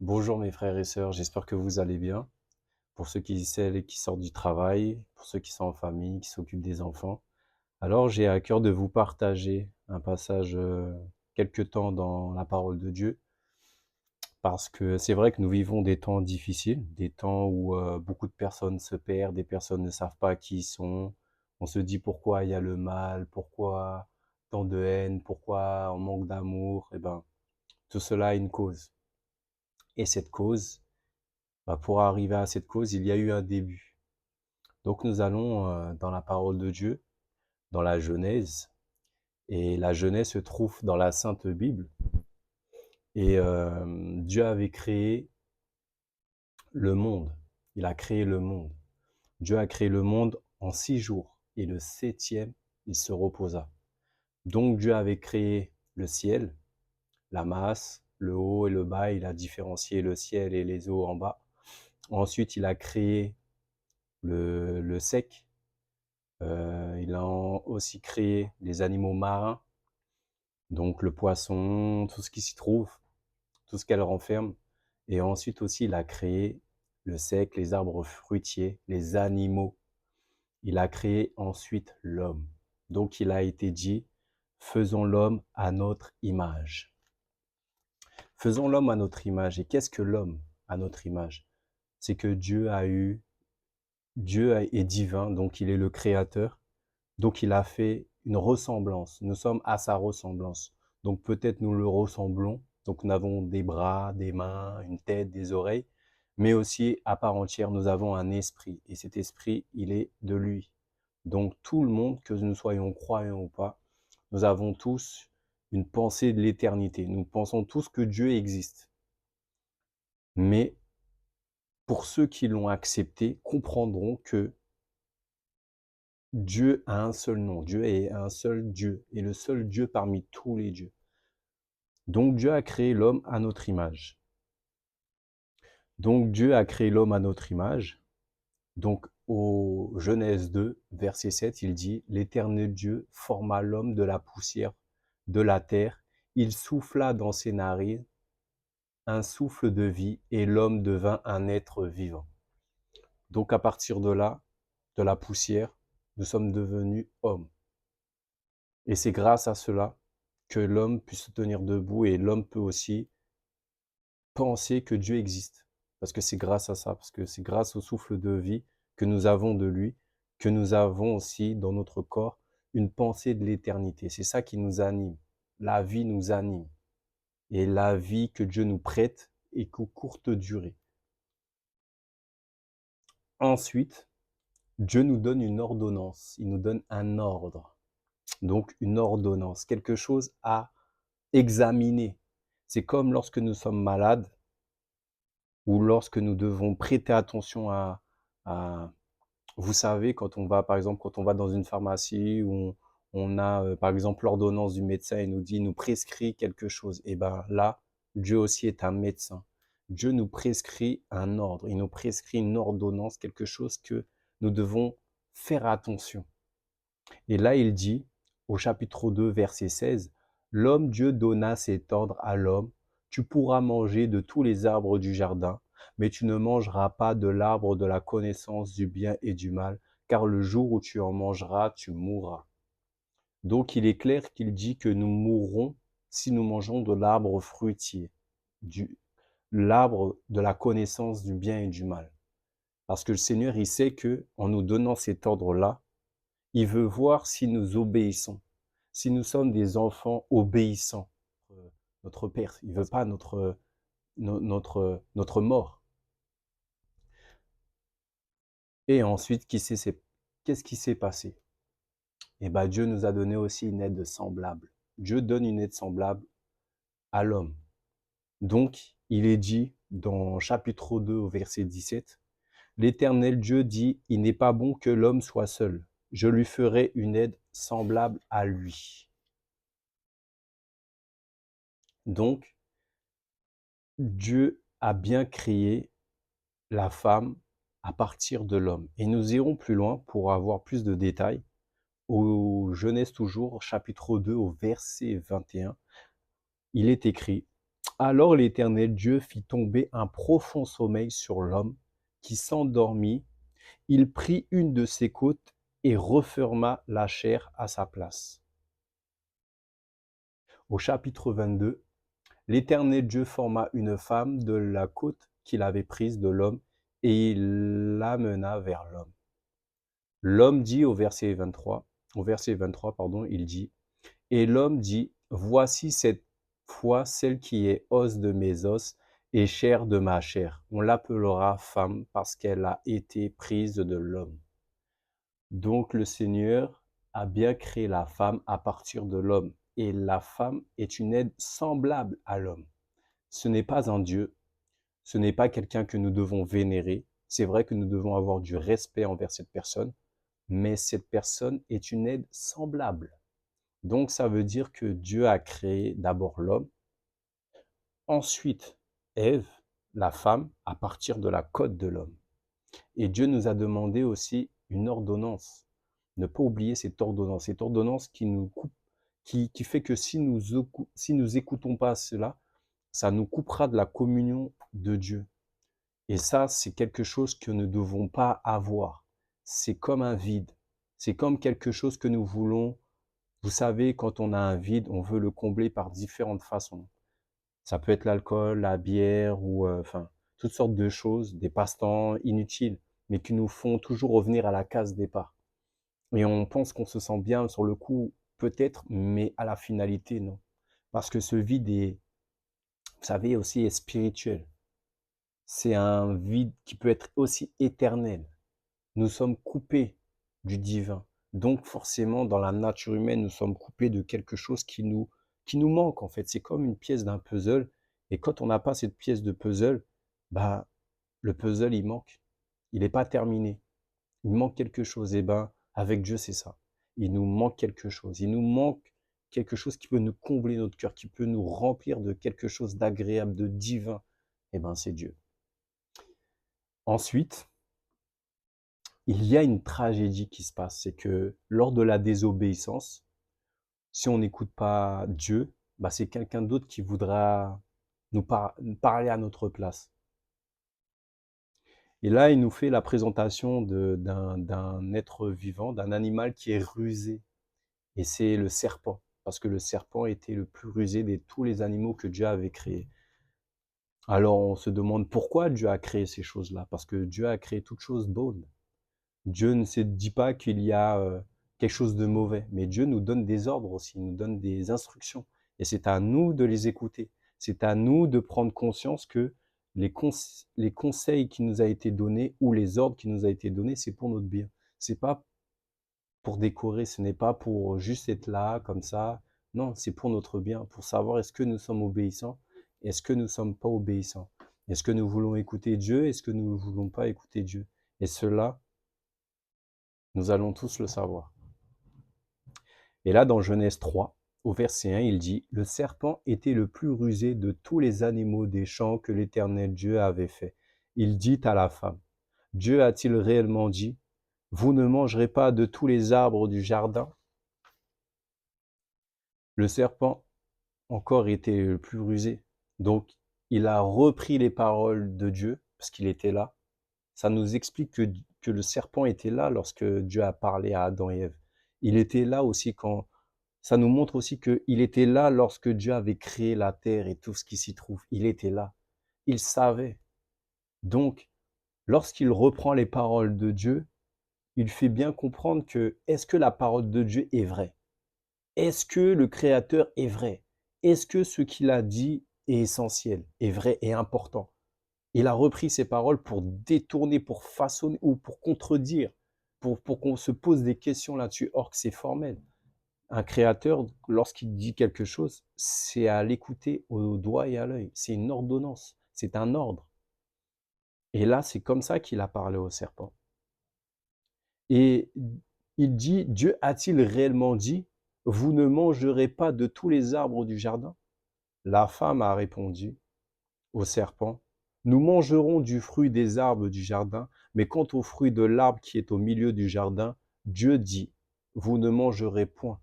Bonjour mes frères et sœurs, j'espère que vous allez bien. Pour ceux celles qui sortent du travail, pour ceux qui sont en famille, qui s'occupent des enfants. Alors j'ai à cœur de vous partager un passage quelque temps dans la parole de Dieu, parce que c'est vrai que nous vivons des temps difficiles, des temps où beaucoup de personnes se perdent, des personnes ne savent pas qui ils sont. On se dit pourquoi il y a le mal, pourquoi tant de haine, pourquoi on manque d'amour. Eh ben, tout cela a une cause. Et cette cause, pour arriver à cette cause, il y a eu un début. Donc nous allons dans la parole de Dieu, dans la Genèse, et la Genèse se trouve dans la Sainte Bible. Et Dieu avait créé le monde. Il a créé le monde. Dieu a créé le monde en 6 jours, et le septième, il se reposa. Donc Dieu avait créé le ciel, la masse, le haut et le bas. Il a différencié le ciel et les eaux en bas. Ensuite, il a créé le sec. Il a aussi créé les animaux marins, donc le poisson, tout ce qui s'y trouve, tout ce qu'elle renferme. Et ensuite aussi, il a créé le sec, les arbres fruitiers, les animaux. Il a créé ensuite l'homme. Donc il a été dit, faisons l'homme à notre image. Faisons l'homme à notre image. Et qu'est-ce que l'homme à notre image? C'est que Dieu est divin, donc il est le créateur. Donc il a fait une ressemblance. Nous sommes à sa ressemblance. Donc peut-être nous le ressemblons. Donc nous avons des bras, des mains, une tête, des oreilles. Mais aussi, à part entière, nous avons un esprit. Et cet esprit, il est de lui. Donc tout le monde, que nous soyons croyants ou pas, nous avons tous une pensée de l'éternité. Nous pensons tous que Dieu existe. Mais pour ceux qui l'ont accepté, comprendront que Dieu a un seul nom, Dieu est un seul Dieu, et le seul Dieu parmi tous les dieux. Donc Dieu a créé l'homme à notre image. Donc Dieu a créé l'homme à notre image. Donc au Genèse 2, verset 7, il dit, l'Éternel Dieu forma l'homme de la poussière de la terre, il souffla dans ses narines un souffle de vie, et l'homme devint un être vivant. Donc à partir de là, de la poussière, nous sommes devenus hommes. Et c'est grâce à cela que l'homme puisse se tenir debout, et l'homme peut aussi penser que Dieu existe. Parce que c'est grâce à ça, parce que c'est grâce au souffle de vie que nous avons de lui, que nous avons aussi dans notre corps une pensée de l'éternité. C'est ça qui nous anime. La vie nous anime. Et la vie que Dieu nous prête est qu'aux courte durée. Ensuite, Dieu nous donne une ordonnance. Il nous donne un ordre. Donc une ordonnance, quelque chose à examiner. C'est comme lorsque nous sommes malades, ou lorsque nous devons prêter attention à vous savez, quand on va, par exemple, quand on va dans une pharmacie où on a, par exemple, l'ordonnance du médecin et nous dit, nous prescrit quelque chose. Et ben là, Dieu aussi est un médecin. Dieu nous prescrit un ordre, il nous prescrit une ordonnance, quelque chose que nous devons faire attention. Et là, il dit, au chapitre 2, verset 16, l'homme Dieu donna cet ordre à l'homme, tu pourras manger de tous les arbres du jardin, mais tu ne mangeras pas de l'arbre de la connaissance du bien et du mal, car le jour où tu en mangeras, tu mourras. Donc il est clair qu'il dit que nous mourrons si nous mangeons de l'arbre fruitier, l'arbre de la connaissance du bien et du mal. Parce que le Seigneur, il sait que en nous donnant cet ordre-là, il veut voir si nous obéissons, si nous sommes des enfants obéissants. Notre Père, il veut pas notre mort. Et ensuite, qu'est-ce qui s'est passé? Eh bien, Dieu nous a donné aussi une aide semblable. Dieu donne une aide semblable à l'homme. Donc, il est dit dans chapitre 2 au verset 17, l'Éternel Dieu dit, il n'est pas bon que l'homme soit seul. Je lui ferai une aide semblable à lui. Donc, Dieu a bien créé la femme à partir de l'homme. Et nous irons plus loin pour avoir plus de détails. Au Genèse toujours, chapitre 2, au verset 21, il est écrit, Alors l'Éternel Dieu fit tomber un profond sommeil sur l'homme qui s'endormit. Il prit une de ses côtes et referma la chair à sa place. Au chapitre 22, l'Éternel Dieu forma une femme de la côte qu'il avait prise de l'homme et il l'amena vers l'homme. L'homme dit au verset 23, pardon, il dit, et l'homme dit, voici cette fois celle qui est os de mes os et chair de ma chair. On l'appellera femme parce qu'elle a été prise de l'homme. Donc le Seigneur a bien créé la femme à partir de l'homme. Et la femme est une aide semblable à l'homme. Ce n'est pas un Dieu, ce n'est pas quelqu'un que nous devons vénérer. C'est vrai que nous devons avoir du respect envers cette personne, mais cette personne est une aide semblable. Donc ça veut dire que Dieu a créé d'abord l'homme, ensuite Ève, la femme, à partir de la côte de l'homme. Et Dieu nous a demandé aussi une ordonnance. Ne pas oublier cette ordonnance qui nous coupe, qui fait que si nous écoutons pas cela, ça nous coupera de la communion de Dieu. Et ça, c'est quelque chose que nous ne devons pas avoir. C'est comme un vide. C'est comme quelque chose que nous voulons. Vous savez, quand on a un vide, on veut le combler par différentes façons. Ça peut être l'alcool, la bière ou enfin toutes sortes de choses, des passe-temps inutiles, mais qui nous font toujours revenir à la case départ. Et on pense qu'on se sent bien sur le coup, peut-être, mais à la finalité, non. Parce que ce vide est, vous savez, aussi est spirituel. C'est un vide qui peut être aussi éternel. Nous sommes coupés du divin. Donc forcément, dans la nature humaine, nous sommes coupés de quelque chose qui nous manque en fait. C'est comme une pièce d'un puzzle. Et quand on n'a pas cette pièce de puzzle, bah, le puzzle, il manque. Il n'est pas terminé. Il manque quelque chose. Et ben, avec Dieu, c'est ça. Il nous manque quelque chose. Il nous manque quelque chose qui peut nous combler notre cœur, qui peut nous remplir de quelque chose d'agréable, de divin. Et ben, c'est Dieu. Ensuite, il y a une tragédie qui se passe, c'est que lors de la désobéissance, si on n'écoute pas Dieu, bah c'est quelqu'un d'autre qui voudra nous parler à notre place. Et là, il nous fait la présentation d'un être vivant, d'un animal qui est rusé. Et c'est le serpent, parce que le serpent était le plus rusé de tous les animaux que Dieu avait créés. Alors on se demande pourquoi Dieu a créé ces choses-là, parce que Dieu a créé toutes choses bonnes. Dieu ne se dit pas qu'il y a quelque chose de mauvais, mais Dieu nous donne des ordres aussi, il nous donne des instructions. Et c'est à nous de les écouter. C'est à nous de prendre conscience que les conseils qui nous a été donnés ou les ordres qui nous a été donnés, c'est pour notre bien. C'est pas pour décorer, ce n'est pas pour juste être là comme ça. Non, c'est pour notre bien, pour savoir est-ce que nous sommes obéissants, est-ce que nous ne sommes pas obéissants. Est-ce que nous voulons écouter Dieu, est-ce que nous ne voulons pas écouter Dieu. Et cela, nous allons tous le savoir. Et là, dans Genèse 3, au verset 1, il dit, le serpent était le plus rusé de tous les animaux des champs que l'Éternel Dieu avait fait. Il dit à la femme, Dieu a-t-il réellement dit, vous ne mangerez pas de tous les arbres du jardin? Le serpent encore était le plus rusé. Donc, il a repris les paroles de Dieu, parce qu'il était là. Ça nous explique que le serpent était là lorsque Dieu a parlé à Adam et Ève. Il était là aussi quand ça nous montre aussi qu'il était là lorsque Dieu avait créé la terre et tout ce qui s'y trouve. Il était là. Il savait. Donc, lorsqu'il reprend les paroles de Dieu, il fait bien comprendre que est-ce que la parole de Dieu est vraie? Est-ce que le Créateur est vrai? Est-ce que ce qu'il a dit est essentiel, est vrai et important? Il a repris ces paroles pour détourner, pour façonner ou pour contredire, pour qu'on se pose des questions là-dessus. Or que c'est formel. Un créateur, lorsqu'il dit quelque chose, c'est à l'écouter au doigt et à l'œil. C'est une ordonnance, c'est un ordre. Et là, c'est comme ça qu'il a parlé au serpent. Et il dit, Dieu a-t-il réellement dit, vous ne mangerez pas de tous les arbres du jardin? La femme a répondu au serpent, nous mangerons du fruit des arbres du jardin, mais quant au fruit de l'arbre qui est au milieu du jardin, Dieu dit, vous ne mangerez point.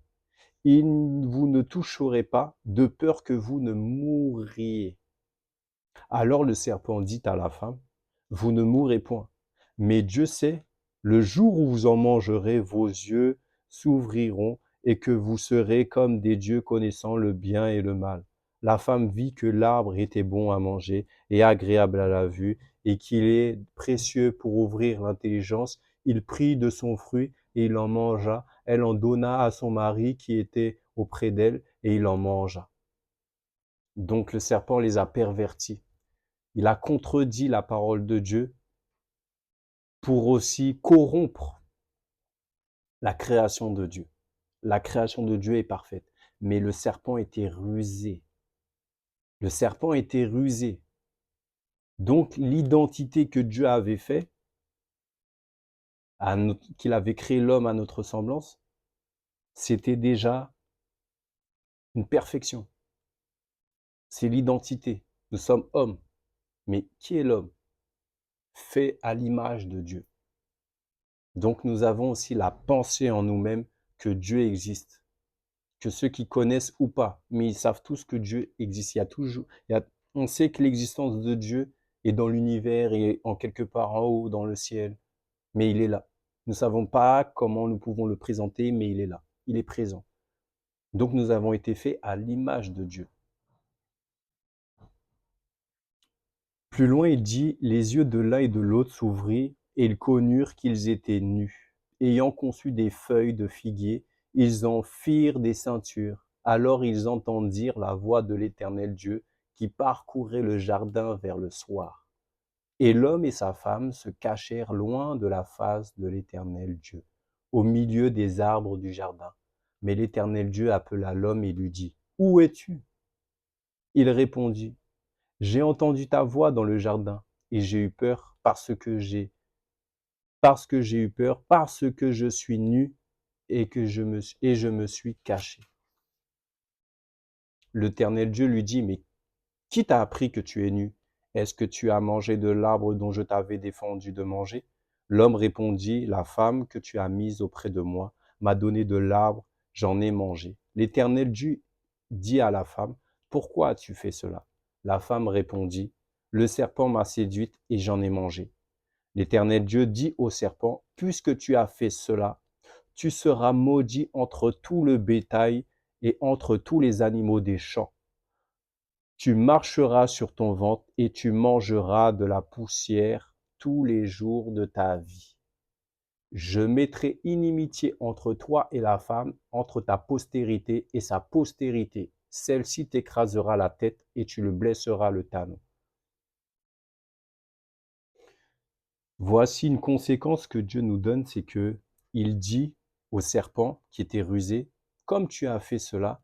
Vous ne toucherez pas, de peur que vous ne mouriez. Alors le serpent dit à la femme, vous ne mourrez point. Mais Dieu sait, le jour où vous en mangerez, vos yeux s'ouvriront et que vous serez comme des dieux connaissant le bien et le mal. La femme vit que l'arbre était bon à manger et agréable à la vue et qu'il est précieux pour ouvrir l'intelligence. Il prit de son fruit et il en mangea. Elle en donna à son mari qui était auprès d'elle et il en mangea. Donc le serpent les a pervertis. Il a contredit la parole de Dieu pour aussi corrompre la création de Dieu. La création de Dieu est parfaite, mais le serpent était rusé. Le serpent était rusé. Donc l'identité que Dieu avait fait, qu'il avait créé l'homme à notre semblance, c'était déjà une perfection. C'est l'identité. Nous sommes hommes. Mais qui est l'homme? Fait à l'image de Dieu. Donc nous avons aussi la pensée en nous-mêmes que Dieu existe. Que ceux qui connaissent ou pas, mais ils savent tous que Dieu existe. On sait que l'existence de Dieu est dans l'univers et en quelque part en haut dans le ciel, mais il est là. Nous ne savons pas comment nous pouvons le présenter, mais il est là. Il est présent. Donc nous avons été faits à l'image de Dieu. Plus loin, il dit, les yeux de l'un et de l'autre s'ouvrirent, et ils connurent qu'ils étaient nus. Ayant conçu des feuilles de figuier, ils en firent des ceintures. Alors ils entendirent la voix de l'Éternel Dieu qui parcourait le jardin vers le soir. Et l'homme et sa femme se cachèrent loin de la face de l'Éternel Dieu, au milieu des arbres du jardin. Mais l'Éternel Dieu appela l'homme et lui dit, où es-tu? Il répondit, j'ai entendu ta voix dans le jardin, et j'ai eu peur parce que j'ai eu peur, parce que je suis nu et je me suis caché. L'Éternel Dieu lui dit, mais qui t'a appris que tu es nu? Est-ce que tu as mangé de l'arbre dont je t'avais défendu de manger? L'homme répondit, la femme que tu as mise auprès de moi m'a donné de l'arbre, j'en ai mangé. L'Éternel Dieu dit à la femme, pourquoi as-tu fait cela? La femme répondit, le serpent m'a séduite et j'en ai mangé. L'Éternel Dieu dit au serpent, puisque tu as fait cela, tu seras maudit entre tout le bétail et entre tous les animaux des champs. Tu marcheras sur ton ventre et tu mangeras de la poussière tous les jours de ta vie. Je mettrai inimitié entre toi et la femme, entre ta postérité et sa postérité. Celle-ci t'écrasera la tête et tu le blesseras le talon. Voici une conséquence que Dieu nous donne, c'est que il dit au serpent qui était rusé, comme tu as fait cela,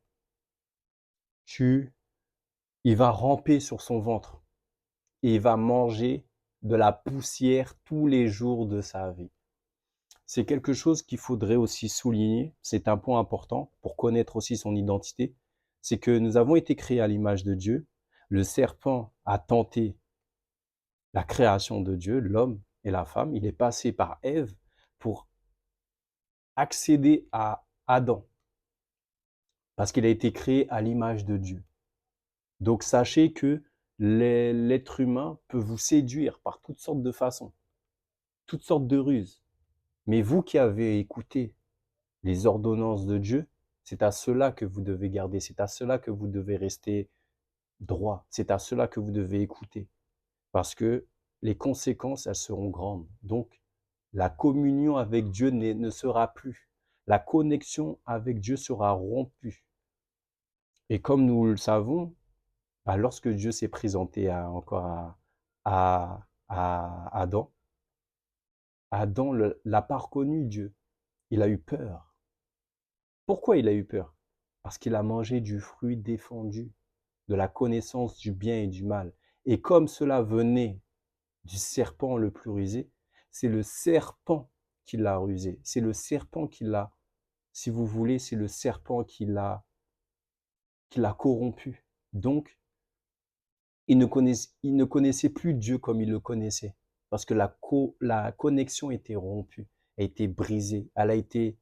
il va ramper sur son ventre et il va manger de la poussière tous les jours de sa vie. C'est quelque chose qu'il faudrait aussi souligner, c'est un point important pour connaître aussi son identité, c'est que nous avons été créés à l'image de Dieu. Le serpent a tenté la création de Dieu, l'homme et la femme, il est passé par Ève pour accéder à Adam, parce qu'il a été créé à l'image de Dieu. Donc sachez que l'être humain peut vous séduire par toutes sortes de façons, toutes sortes de ruses. Mais vous qui avez écouté les ordonnances de Dieu, c'est à cela que vous devez garder, c'est à cela que vous devez rester droit, c'est à cela que vous devez écouter. Parce que les conséquences, elles seront grandes. Donc, la communion avec Dieu ne sera plus. La connexion avec Dieu sera rompue. Et comme nous le savons, lorsque Dieu s'est présenté à Adam, Adam l'a pas reconnu, Dieu. Il a eu peur. Pourquoi il a eu peur? Parce qu'il a mangé du fruit défendu, de la connaissance du bien et du mal. Et comme cela venait du serpent le plus rusé, c'est le serpent qui l'a rusé. C'est le serpent qui l'a, si vous voulez, c'est le serpent qui l'a corrompu. Donc, il ne connaissait plus Dieu comme il le connaissait. Parce que la connexion était rompue, a été brisée, a été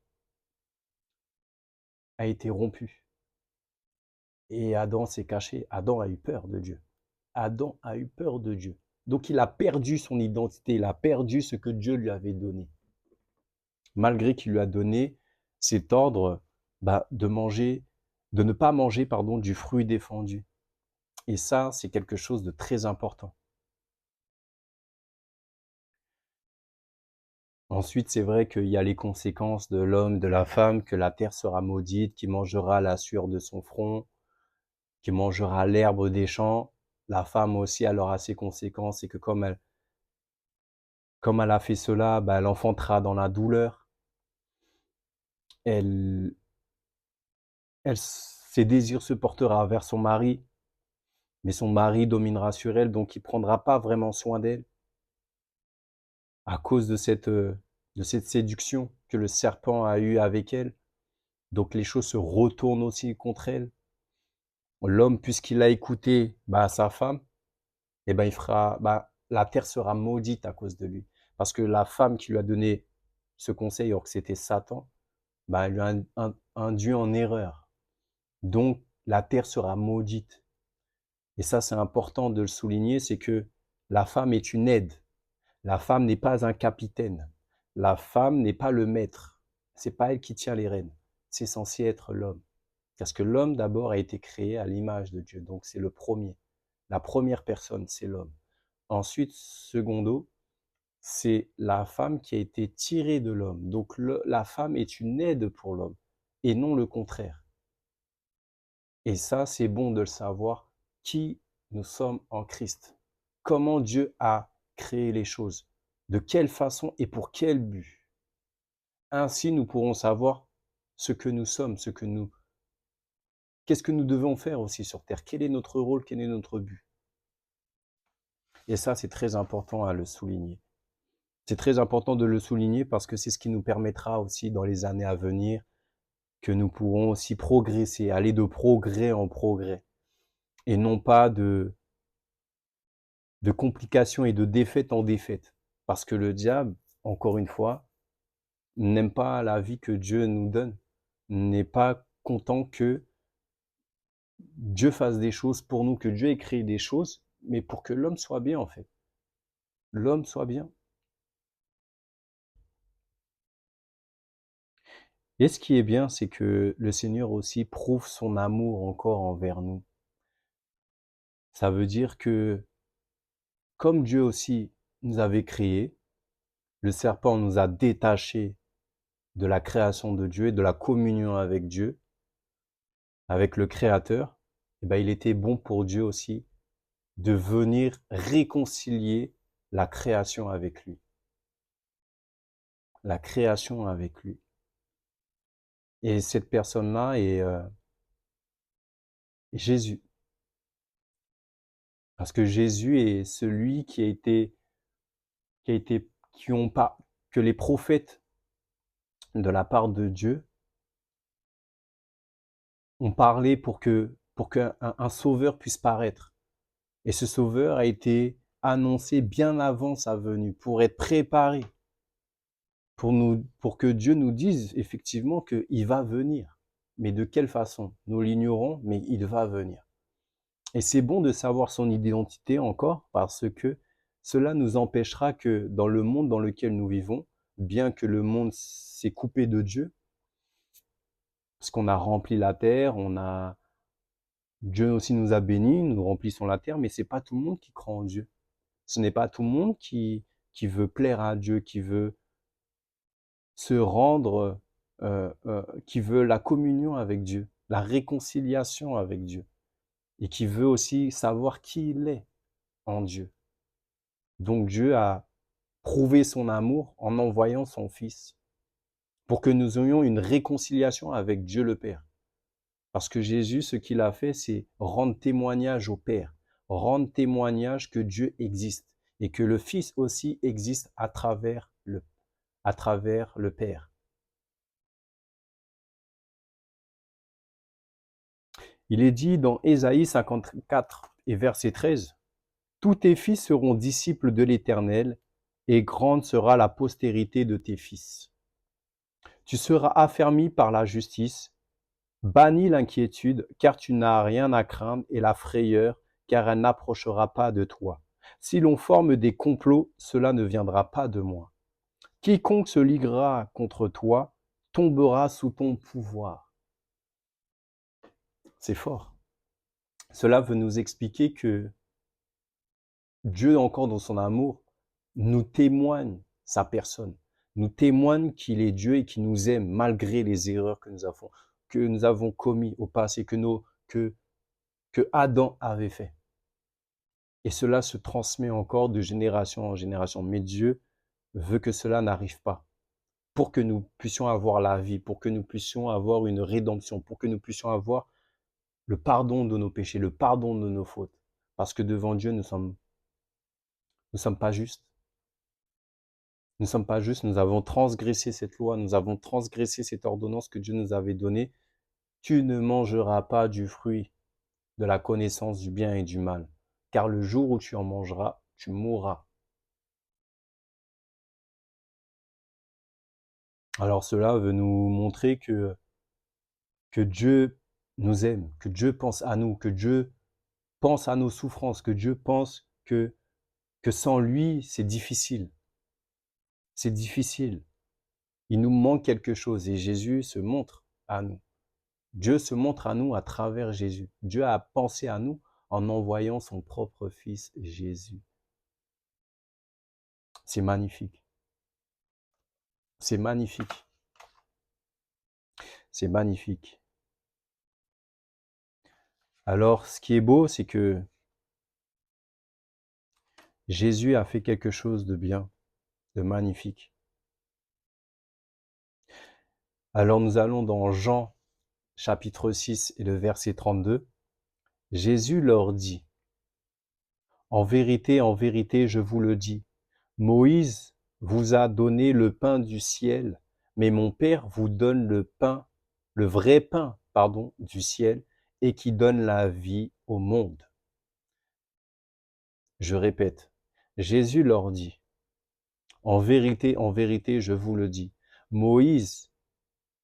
rompue. Et Adam s'est caché. Adam a eu peur de Dieu. Adam a eu peur de Dieu. Donc il a perdu son identité, il a perdu ce que Dieu lui avait donné. Malgré qu'il lui a donné cet ordre de manger, de ne pas manger, du fruit défendu. Et ça, c'est quelque chose de très important. Ensuite, c'est vrai qu'il y a les conséquences de l'homme, de la femme, que la terre sera maudite, qui mangera la sueur de son front, qui mangera l'herbe des champs. La femme aussi, elle aura ses conséquences, et que comme elle a fait cela, elle enfantera dans la douleur. Elle, ses désirs se portera vers son mari, mais son mari dominera sur elle, donc il ne prendra pas vraiment soin d'elle à cause de cette séduction que le serpent a eue avec elle. Donc les choses se retournent aussi contre elle. L'homme, puisqu'il a écouté sa femme, il fera, la terre sera maudite à cause de lui. Parce que la femme qui lui a donné ce conseil, alors que c'était Satan, elle lui a induit en erreur. Donc la terre sera maudite. Et ça, c'est important de le souligner, c'est que la femme est une aide. La femme n'est pas un capitaine. La femme n'est pas le maître. C'est pas elle qui tient les rênes. C'est censé être l'homme. Parce que l'homme, d'abord, a été créé à l'image de Dieu. Donc, c'est le premier. La première personne, c'est l'homme. Ensuite, secondo, c'est la femme qui a été tirée de l'homme. Donc, la femme est une aide pour l'homme et non le contraire. Et ça, c'est bon de le savoir, qui nous sommes en Christ. Comment Dieu a créé les choses. De quelle façon et pour quel but. Ainsi, nous pourrons savoir ce que nous sommes, qu'est-ce que nous devons faire aussi sur Terre. Quel est notre rôle, quel est notre but. Et ça, c'est très important à le souligner. C'est très important de le souligner parce que c'est ce qui nous permettra aussi dans les années à venir que nous pourrons aussi progresser, aller de progrès en progrès et non pas de complications et de défaite en défaite. Parce que le diable, encore une fois, n'aime pas la vie que Dieu nous donne, n'est pas content que Dieu fasse des choses pour nous, que Dieu ait créé des choses, mais pour que l'homme soit bien en fait. L'homme soit bien. Et ce qui est bien, c'est que le Seigneur aussi prouve son amour encore envers nous. Ça veut dire que comme Dieu aussi nous avait créés, le serpent nous a détachés de la création de Dieu et de la communion avec Dieu, avec le Créateur. Il était bon pour Dieu aussi de venir réconcilier la création avec lui. La création avec lui. Et cette personne-là est Jésus. Parce que Jésus est celui que les prophètes de la part de Dieu ont parlé pour qu'un sauveur puisse paraître. Et ce sauveur a été annoncé bien avant sa venue, pour être préparé, pour que Dieu nous dise effectivement qu'il va venir. Mais de quelle façon? Nous l'ignorons, mais il va venir. Et c'est bon de savoir son identité encore, parce que cela nous empêchera que dans le monde dans lequel nous vivons, bien que le monde s'est coupé de Dieu, parce qu'on a rempli la terre, Dieu aussi nous a bénis, nous remplissons la terre, mais c'est pas tout le monde qui croit en Dieu. Ce n'est pas tout le monde qui veut plaire à Dieu, qui veut se rendre, qui veut la communion avec Dieu, la réconciliation avec Dieu, et qui veut aussi savoir qui il est en Dieu. Donc Dieu a prouvé son amour en envoyant son Fils pour que nous ayons une réconciliation avec Dieu le Père. Parce que Jésus, ce qu'il a fait, c'est rendre témoignage au Père, rendre témoignage que Dieu existe et que le Fils aussi existe à travers le Père. Il est dit dans Ésaïe 54 et verset 13, « Tous tes fils seront disciples de l'Éternel, et grande sera la postérité de tes fils. Tu seras affermi par la justice, bannis l'inquiétude, car tu n'as rien à craindre, et la frayeur, car elle n'approchera pas de toi. Si l'on forme des complots, cela ne viendra pas de moi. Quiconque se liguera contre toi tombera sous ton pouvoir. C'est fort. Cela veut nous expliquer que Dieu, encore dans son amour, nous témoigne sa personne, nous témoigne qu'il est Dieu et qu'il nous aime malgré les erreurs que nous avons commis au passé, que Adam avait fait. Et cela se transmet encore de génération en génération. Mais Dieu veut que cela n'arrive pas, pour que nous puissions avoir la vie, pour que nous puissions avoir une rédemption, pour que nous puissions avoir le pardon de nos péchés, le pardon de nos fautes. Parce que devant Dieu, nous sommes pas justes. Nous ne sommes pas justes, nous avons transgressé cette loi, nous avons transgressé cette ordonnance que Dieu nous avait donnée. Tu ne mangeras pas du fruit de la connaissance du bien et du mal, car le jour où tu en mangeras, tu mourras. Alors cela veut nous montrer que Dieu nous aime, que Dieu pense à nous, que Dieu pense à nos souffrances, que Dieu pense que sans lui, c'est difficile. C'est difficile. Il nous manque quelque chose et Jésus se montre à nous. Dieu se montre à nous à travers Jésus. Dieu a pensé à nous en envoyant son propre Fils Jésus. C'est magnifique. C'est magnifique. C'est magnifique. Alors, ce qui est beau, c'est que Jésus a fait quelque chose de bien, de magnifique. Alors, nous allons dans Jean, chapitre 6 et le verset 32. Jésus leur dit, en vérité, je vous le dis, Moïse vous a donné le pain du ciel, mais mon Père vous donne le vrai pain, du ciel, et qui donne la vie au monde. Je répète, Jésus leur dit, en vérité, je vous le dis, Moïse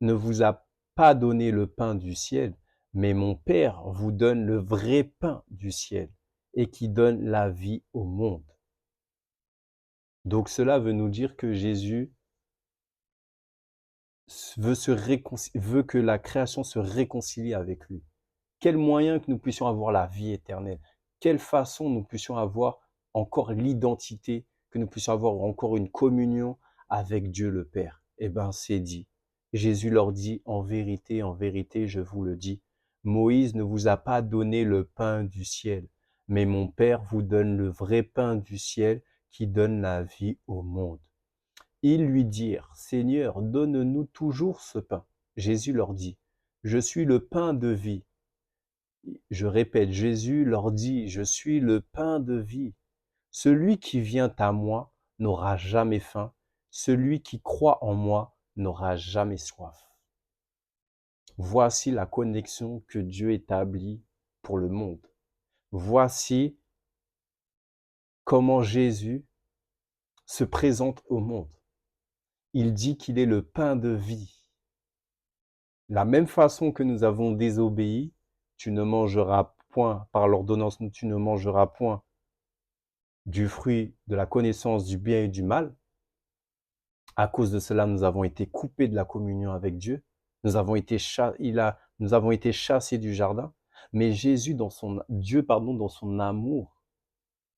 ne vous a pas donné le pain du ciel, mais mon Père vous donne le vrai pain du ciel, et qui donne la vie au monde. Donc cela veut nous dire que Jésus veut que la création se réconcilie avec lui. Quel moyen que nous puissions avoir la vie éternelle. Quelle façon nous puissions avoir encore l'identité, que nous puissions avoir encore une communion avec Dieu le Père. Eh bien, c'est dit. Jésus leur dit, en vérité, je vous le dis, Moïse ne vous a pas donné le pain du ciel, mais mon Père vous donne le vrai pain du ciel qui donne la vie au monde. Ils lui dirent, Seigneur, donne-nous toujours ce pain. Jésus leur dit, je suis le pain de vie. Je répète, Jésus leur dit, je suis le pain de vie. Celui qui vient à moi n'aura jamais faim. Celui qui croit en moi n'aura jamais soif. Voici la connexion que Dieu établit pour le monde. Voici comment Jésus se présente au monde. Il dit qu'il est le pain de vie. La même façon que nous avons désobéi, tu ne mangeras point, par l'ordonnance, tu ne mangeras point du fruit de la connaissance du bien et du mal. À cause de cela, nous avons été coupés de la communion avec Dieu. Nous avons été chassés du jardin. Mais Jésus, dans son amour,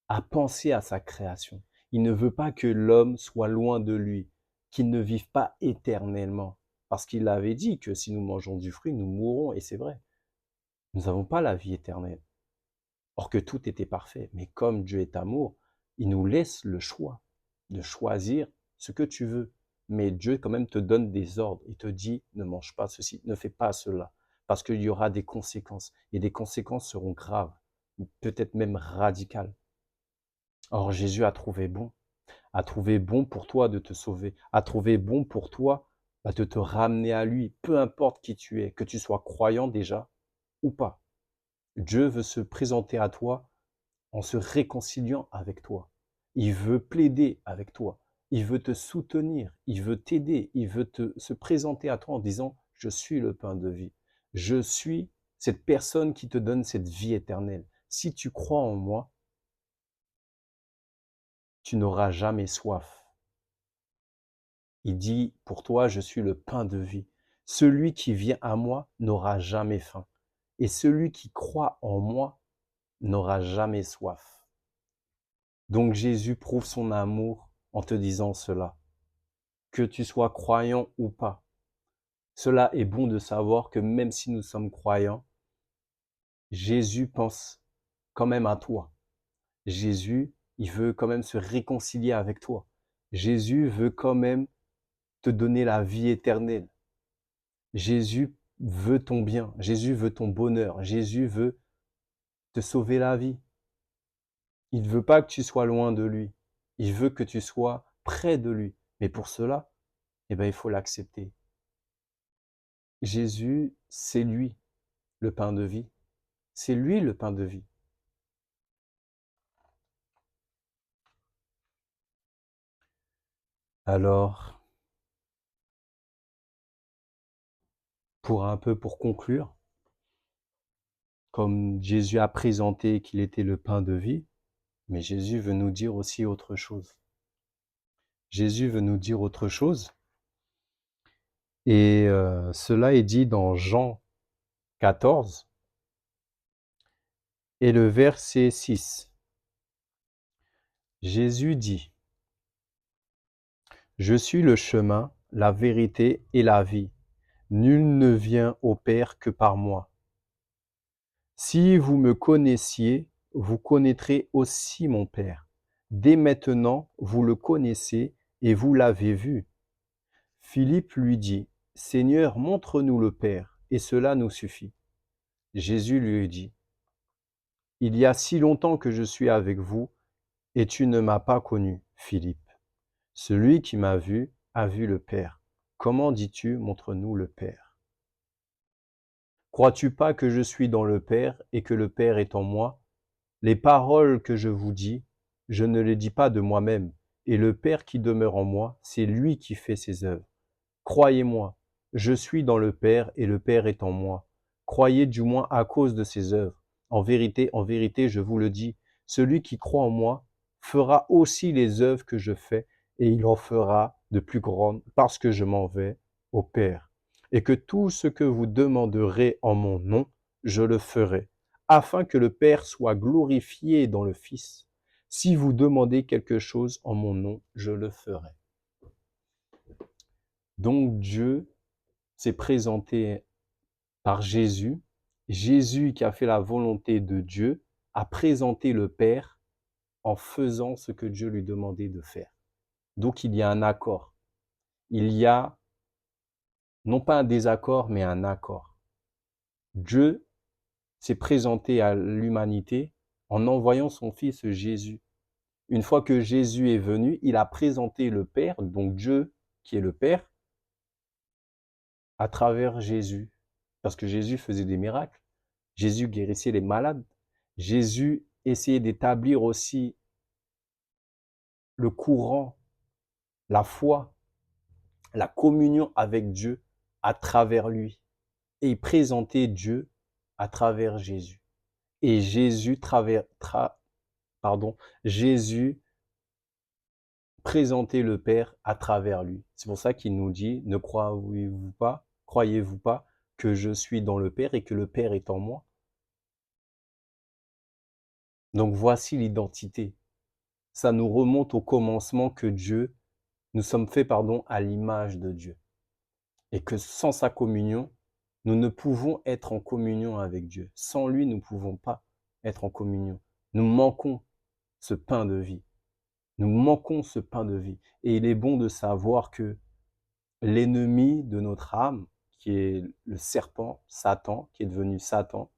a pensé à sa création. Il ne veut pas que l'homme soit loin de lui, qu'il ne vive pas éternellement. Parce qu'il avait dit que si nous mangeons du fruit, nous mourrons, et c'est vrai. Nous n'avons pas la vie éternelle. Or que tout était parfait. Mais comme Dieu est amour, il nous laisse le choix de choisir ce que tu veux. Mais Dieu quand même te donne des ordres. Il te dit, ne mange pas ceci, ne fais pas cela. Parce qu'il y aura des conséquences. Et des conséquences seront graves, peut-être même radicales. Or Jésus a trouvé bon pour toi de te sauver, a trouvé bon pour toi de te ramener à lui, peu importe qui tu es, que tu sois croyant déjà ou pas. Dieu veut se présenter à toi en se réconciliant avec toi. Il veut plaider avec toi. Il veut te soutenir. Il veut t'aider. Il veut se présenter à toi en disant, je suis le pain de vie. Je suis cette personne qui te donne cette vie éternelle. si tu crois en moi, tu n'auras jamais soif. Il dit, pour toi, je suis le pain de vie. Celui qui vient à moi n'aura jamais faim. Et celui qui croit en moi n'aura jamais soif. Donc Jésus prouve son amour en te disant cela. Que tu sois croyant ou pas. Cela est bon de savoir que même si nous sommes croyants, Jésus pense quand même à toi. Jésus, il veut quand même se réconcilier avec toi. Jésus veut quand même te donner la vie éternelle. Jésus veut ton bien. Jésus veut ton bonheur. Jésus veut te sauver la vie. Il ne veut pas que tu sois loin de lui. Il veut que tu sois près de lui. Mais pour cela, il faut l'accepter. Jésus, c'est lui le pain de vie. C'est lui le pain de vie. Alors, pour conclure, comme Jésus a présenté qu'il était le pain de vie, mais Jésus veut nous dire aussi autre chose. Jésus veut nous dire autre chose. Et cela est dit dans Jean 14 et le verset 6. Jésus dit, « Je suis le chemin, la vérité et la vie. Nul ne vient au Père que par moi. Si vous me connaissiez, vous connaîtrez aussi mon Père. Dès maintenant, vous le connaissez et vous l'avez vu. » Philippe lui dit, « Seigneur, montre-nous le Père, et cela nous suffit. » Jésus lui dit, « Il y a si longtemps que je suis avec vous, et tu ne m'as pas connu, Philippe. Celui qui m'a vu a vu le Père. Comment dis-tu, montre-nous le Père? Crois-tu pas que je suis dans le Père et que le Père est en moi? Les paroles que je vous dis, je ne les dis pas de moi-même, et le Père qui demeure en moi, c'est lui qui fait ses œuvres. Croyez-moi, je suis dans le Père et le Père est en moi. Croyez du moins à cause de ses œuvres. En vérité, je vous le dis, celui qui croit en moi fera aussi les œuvres que je fais, et il en fera de plus grandes, parce que je m'en vais au Père. Et que tout ce que vous demanderez en mon nom, je le ferai, afin que le Père soit glorifié dans le Fils. Si vous demandez quelque chose en mon nom, je le ferai. Donc Dieu s'est présenté par Jésus. Jésus qui a fait la volonté de Dieu a présenté le Père en faisant ce que Dieu lui demandait de faire. Donc il y a un accord. Il y a non pas un désaccord, mais un accord. Dieu s'est présenté à l'humanité en envoyant son Fils Jésus. Une fois que Jésus est venu, il a présenté le Père, donc Dieu qui est le Père, à travers Jésus. Parce que Jésus faisait des miracles. Jésus guérissait les malades. Jésus essayait d'établir aussi le courant, la foi, la communion avec Dieu à travers lui. Et il présentait Dieu à travers Jésus. Et Jésus présentait le Père à travers lui. C'est pour ça qu'il nous dit, ne croyez-vous pas que je suis dans le Père et que le Père est en moi? Donc voici l'identité. Ça nous remonte au commencement que nous sommes faits, à l'image de Dieu. Et que sans sa communion, nous ne pouvons être en communion avec Dieu. Sans lui, nous ne pouvons pas être en communion. Nous manquons ce pain de vie. Nous manquons ce pain de vie. Et il est bon de savoir que l'ennemi de notre âme, qui est le serpent, Satan, qui est devenu Satan,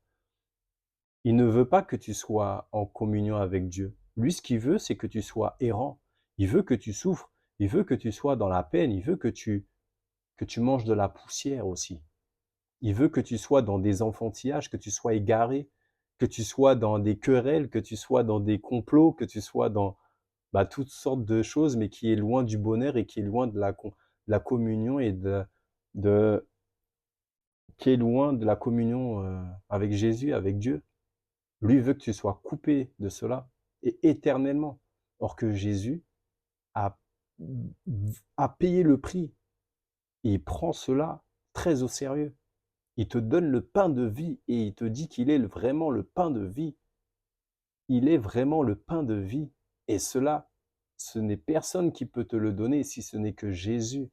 il ne veut pas que tu sois en communion avec Dieu. Lui, ce qu'il veut, c'est que tu sois errant. Il veut que tu souffres. Il veut que tu sois dans la peine. Il veut que tu manges de la poussière aussi. Il veut que tu sois dans des enfantillages, que tu sois égaré, que tu sois dans des querelles, que tu sois dans des complots, que tu sois dans toutes sortes de choses, mais qui est loin du bonheur et qui est loin de la communion et qui est loin de la communion avec Jésus, avec Dieu. Lui veut que tu sois coupé de cela et éternellement. Or que Jésus a, a payé le prix. Et il prend cela très au sérieux. Il te donne le pain de vie et il te dit qu'il est vraiment le pain de vie. Il est vraiment le pain de vie. Et cela, ce n'est personne qui peut te le donner si ce n'est que Jésus.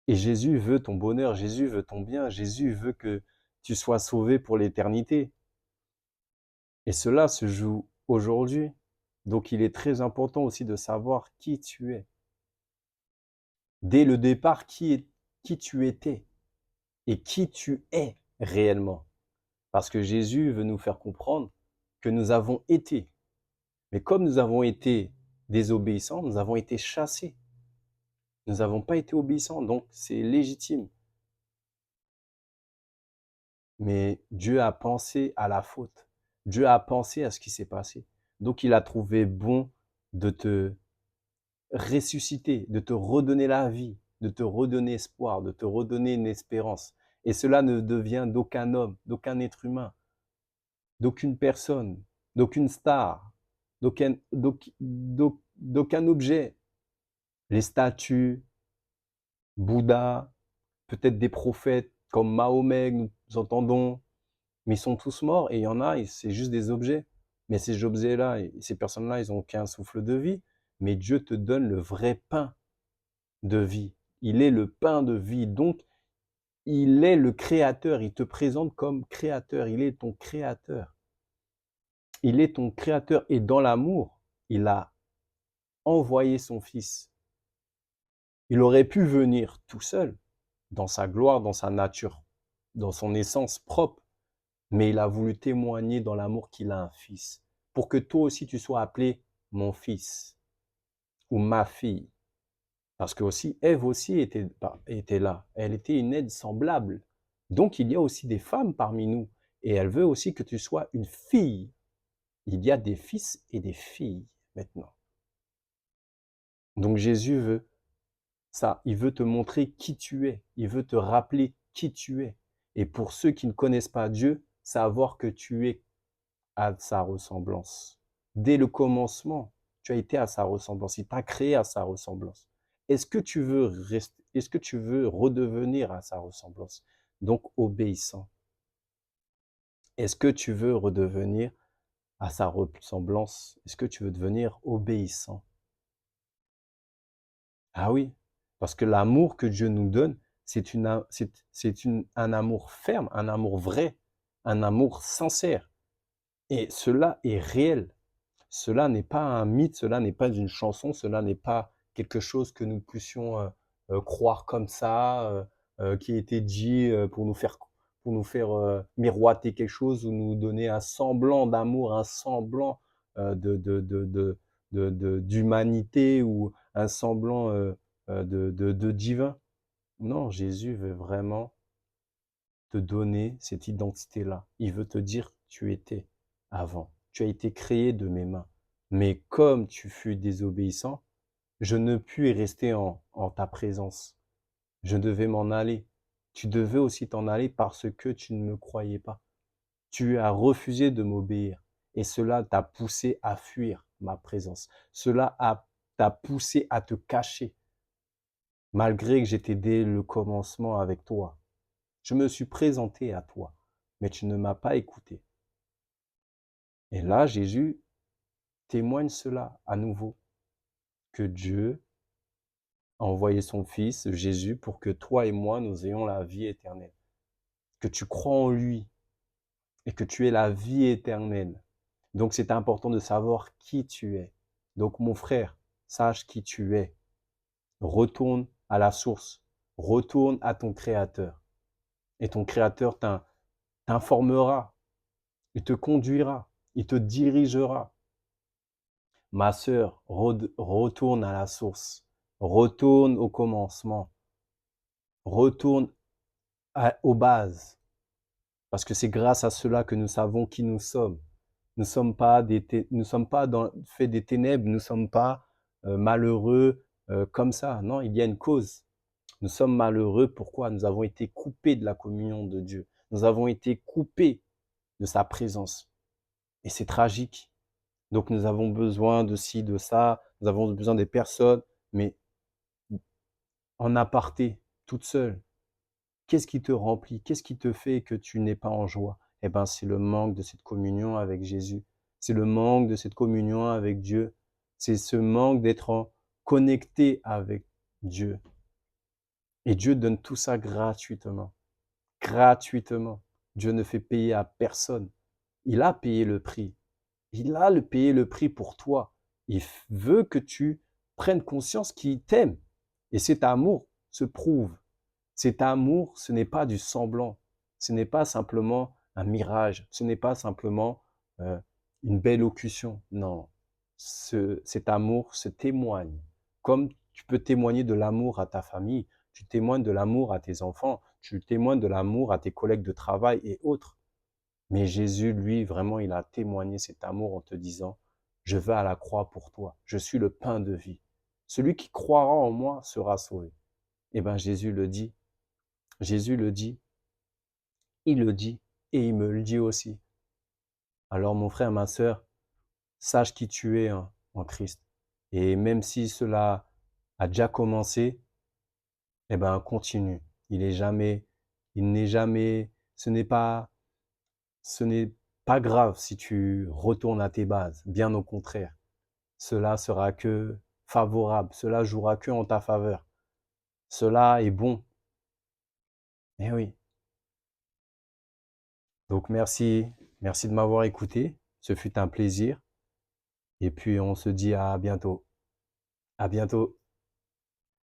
Et Jésus veut ton bonheur, Jésus veut ton bien, Jésus veut que tu sois sauvé pour l'éternité. Et cela se joue aujourd'hui. Donc il est très important aussi de savoir qui tu es. Dès le départ, qui tu étais et qui tu es réellement. Parce que Jésus veut nous faire comprendre que nous avons été. Mais comme nous avons été désobéissants, nous avons été chassés. Nous n'avons pas été obéissants, donc c'est légitime. Mais Dieu a pensé à la faute. Dieu a pensé à ce qui s'est passé. Donc il a trouvé bon de te ressusciter, de te redonner la vie, de te redonner espoir, de te redonner une espérance. Et cela ne devient d'aucun homme, d'aucun être humain, d'aucune personne, d'aucune star, d'aucun objet. Les statues, Bouddha, peut-être des prophètes comme Mahomet, nous entendons, mais ils sont tous morts et il y en a, c'est juste des objets. Mais ces objets-là, ces personnes-là, ils n'ont qu'un souffle de vie. Mais Dieu te donne le vrai pain de vie. Il est le pain de vie. Donc, il est le créateur. Il te présente comme créateur. Il est ton créateur. Il est ton créateur. Et dans l'amour, il a envoyé son fils. Il aurait pu venir tout seul, dans sa gloire, dans sa nature, dans son essence propre. Mais il a voulu témoigner dans l'amour qu'il a un fils, pour que toi aussi tu sois appelé mon fils ou ma fille. Parce que aussi, Ève aussi était là. Elle était une aide semblable. Donc il y a aussi des femmes parmi nous. Et elle veut aussi que tu sois une fille. Il y a des fils et des filles maintenant. Donc Jésus veut ça. Il veut te montrer qui tu es. Il veut te rappeler qui tu es. Et pour ceux qui ne connaissent pas Dieu, savoir que tu es à sa ressemblance. Dès le commencement, tu as été à sa ressemblance. Il t'a créé à sa ressemblance. Est-ce que tu veux rester, est-ce que tu veux redevenir à sa ressemblance? Donc obéissant. Est-ce que tu veux redevenir à sa ressemblance? Est-ce que tu veux devenir obéissant? Ah oui, parce que l'amour que Dieu nous donne, c'est un amour ferme, un amour vrai, un amour sincère. Et cela est réel. Cela n'est pas un mythe, cela n'est pas une chanson, cela n'est pas quelque chose que nous puissions croire comme ça, qui a été dit pour nous faire miroiter quelque chose ou nous donner un semblant d'amour, un semblant d'humanité ou un semblant de divin. Non, Jésus veut vraiment te donner cette identité-là. Il veut te dire, tu étais avant. Tu as été créé de mes mains. Mais comme tu fus désobéissant, je ne puis rester en ta présence. Je devais m'en aller. Tu devais aussi t'en aller parce que tu ne me croyais pas. Tu as refusé de m'obéir. Et cela t'a poussé à fuir ma présence. T'a poussé à te cacher, malgré que j'étais dès le commencement avec toi. Je me suis présenté à toi, mais tu ne m'as pas écouté. Et là, Jésus témoigne cela à nouveau, que Dieu a envoyé son Fils, Jésus, pour que toi et moi, nous ayons la vie éternelle. Que tu crois en lui et que tu aies la vie éternelle. Donc c'est important de savoir qui tu es. Donc mon frère, sache qui tu es. Retourne à la source. Retourne à ton Créateur. Et ton Créateur t'informera. Il te conduira. Il te dirigera. Ma sœur, retourne à la source. Retourne au commencement. Retourne aux bases. Parce que c'est grâce à cela que nous savons qui nous sommes. Nous sommes pas faits des ténèbres, nous ne sommes pas malheureux comme ça. Non, il y a une cause. Nous sommes malheureux. Pourquoi? Nous avons été coupés de la communion de Dieu. Nous avons été coupés de sa présence. Et c'est tragique. Donc nous avons besoin de ci, de ça, nous avons besoin des personnes, mais en aparté, toute seule. Qu'est-ce qui te remplit? Qu'est-ce qui te fait que tu n'es pas en joie? Eh ben, c'est le manque de cette communion avec Jésus. C'est le manque de cette communion avec Dieu. C'est ce manque d'être connecté avec Dieu. Et Dieu donne tout ça gratuitement. Gratuitement. Dieu ne fait payer à personne. Il a payé le prix. Il a payé le prix pour toi. Il veut que tu prennes conscience qu'il t'aime. Et cet amour se prouve. Cet amour, ce n'est pas du semblant. Ce n'est pas simplement un mirage. Ce n'est pas simplement euh, une belle locution. Non. Cet amour se témoigne. Comme tu peux témoigner de l'amour à ta famille, tu témoignes de l'amour à tes enfants, tu témoignes de l'amour à tes collègues de travail et autres. Mais Jésus, lui, vraiment, il a témoigné cet amour en te disant, je vais à la croix pour toi. Je suis le pain de vie. Celui qui croira en moi sera sauvé. Eh bien, Jésus le dit. Jésus le dit. Il le dit. Et il me le dit aussi. Alors, mon frère, ma sœur, sache qui tu es en Christ. Et même si cela a déjà commencé, eh ben, continue. Il n'est jamais, ce n'est pas grave si tu retournes à tes bases. Bien au contraire. Cela sera que favorable, cela jouera que en ta faveur. Cela est bon. Eh oui. Donc merci de m'avoir écouté. Ce fut un plaisir. Et puis on se dit à bientôt. À bientôt.